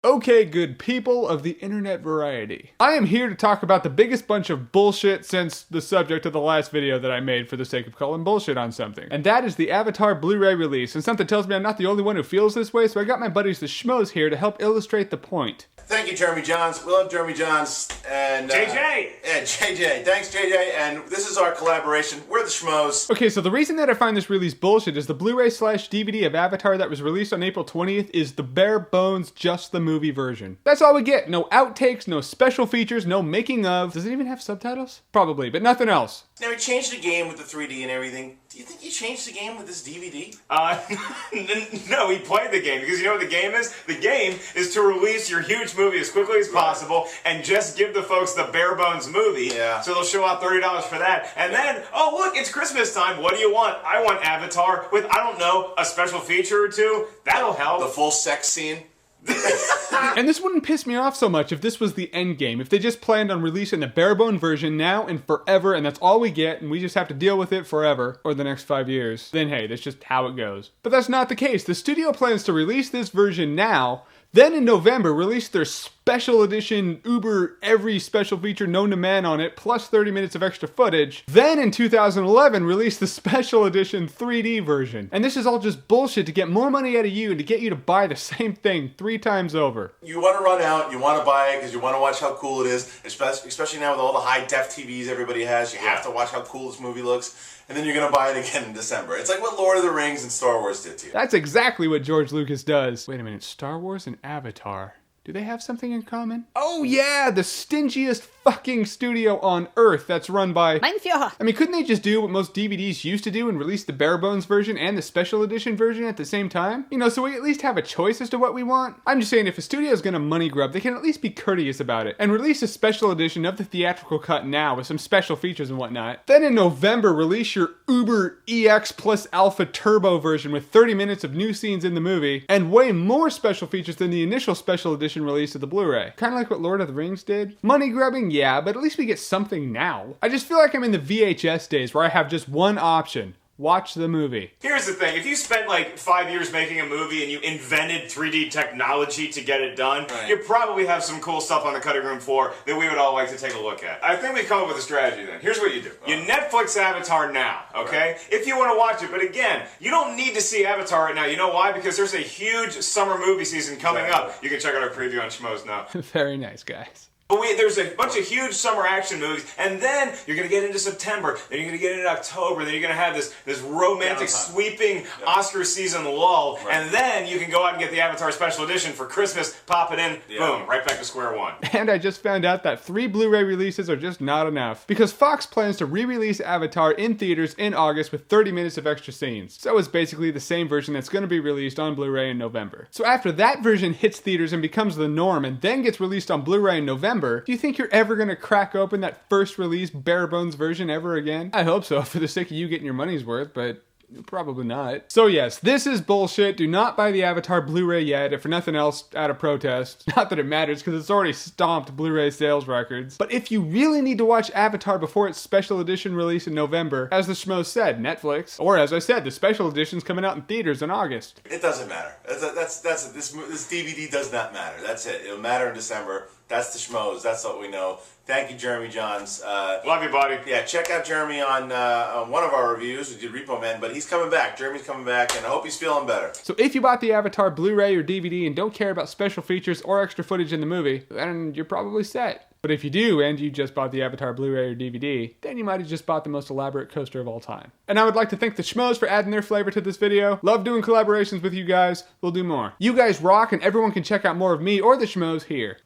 Okay, good people of the internet variety. I am here to talk about the biggest bunch of bullshit since the subject of the last video that I made for the sake of calling bullshit on something. And that is the Avatar Blu-ray release. And something tells me I'm not the only one who feels this way, so I got my buddies the Schmoes here to help illustrate the point. Thank you, Jeremy Johns. We love Jeremy Johns and JJ. Yeah, JJ. Thanks, JJ. And this is our collaboration. We're the Schmoes. Okay, so the reason that I find this release bullshit is the Blu-ray/DVD of Avatar that was released on April 20th is the bare bones, just the movie version. That's all we get. No outtakes, no special features, no making of. Does it even have subtitles? Probably, but nothing else. Now, we changed the game with the 3D and everything. Do you think you changed the game with this DVD? No, we played the game because you know what the game is? The game is to release your huge movie as quickly as possible and just give the folks the bare bones movie. Yeah. So they'll show out $30 for that. And then, oh look, it's Christmas time. What do you want? I want Avatar with, I don't know, a special feature or two. That'll help. The full sex scene? And this wouldn't piss me off so much if this was the end game, if they just planned on releasing the barebone version now and forever, and that's all we get, and we just have to deal with it forever, or the next 5 years. Then hey, that's just how it goes. But that's not the case. The studio plans to release this version now, then in November release their special edition Uber every special feature known to man on it, plus 30 minutes of extra footage. Then in 2011 release the special edition 3D version. And this is all just bullshit to get more money out of you and to get you to buy the same thing 3 times over. You want to run out, you want to buy it because you want to watch how cool it is, especially now with all the high-def TVs everybody has. You have to watch how cool this movie looks. And then you're going to buy it again in December. It's like what Lord of the Rings and Star Wars did to you. That's exactly what George Lucas does. Wait a minute, Star Wars and Avatar. Do they have something in common? Oh yeah, the stingiest fucking studio on earth that's run by... Meinführer. I mean, couldn't they just do what most DVDs used to do and release the bare bones version and the special edition version at the same time? You know, so we at least have a choice as to what we want. I'm just saying, if a studio is gonna money grub, they can at least be courteous about it and release a special edition of the theatrical cut now with some special features and whatnot. Then in November, release your Uber EX plus Alpha Turbo version with 30 minutes of new scenes in the movie and way more special features than the initial special edition release of the Blu-ray. Kind of like what Lord of the Rings did. Money grubbing, yeah, but at least we get something now. I just feel like I'm in the VHS days where I have just one option. Watch the movie. Here's the thing, if you spent like 5 years making a movie and you invented 3D technology to get it done, you probably have some cool stuff on the cutting room floor that we would all like to take a look at. I think we come up with a strategy then. Here's what you do. You Netflix Avatar now, okay? If you want to watch it, but again, you don't need to see Avatar right now. You know why? Because there's a huge summer movie season coming up. You can check out our preview on Schmoesknow. Very nice, guys. But there's a bunch of huge summer action movies, and then you're going to get into September, then you're going to get into October, then you're going to have this romantic, sweeping Oscar season lull, and then you can go out and get the Avatar Special Edition for Christmas, pop it in, boom, right back to square one. And I just found out that 3 Blu-ray releases are just not enough, because Fox plans to re-release Avatar in theaters in August with 30 minutes of extra scenes. So it's basically the same version that's going to be released on Blu-ray in November. So after that version hits theaters and becomes the norm and then gets released on Blu-ray in November, do you think you're ever gonna crack open that first release bare bones version ever again? I hope so, for the sake of you getting your money's worth, but probably not. So yes, this is bullshit. Do not buy the Avatar Blu-ray yet, if for nothing else, out of protest. Not that it matters, because it's already stomped Blu-ray sales records. But if you really need to watch Avatar before its special edition release in November, as the Schmoes said, Netflix, or as I said, the special edition's coming out in theaters in August. It doesn't matter. This DVD does not matter. That's it. It'll matter in December. That's the Schmoes. That's what we know. Thank you, Jeremy Johns. Love you, buddy. Yeah, check out Jeremy on one of our reviews. We did Repo Man, but he's coming back. Jeremy's coming back, and I hope he's feeling better. So if you bought the Avatar Blu-ray or DVD and don't care about special features or extra footage in the movie, then you're probably set. But if you do, and you just bought the Avatar Blu-ray or DVD, then you might have just bought the most elaborate coaster of all time. And I would like to thank the Schmoes for adding their flavor to this video. Love doing collaborations with you guys. We'll do more. You guys rock, and everyone can check out more of me or the Schmoes here.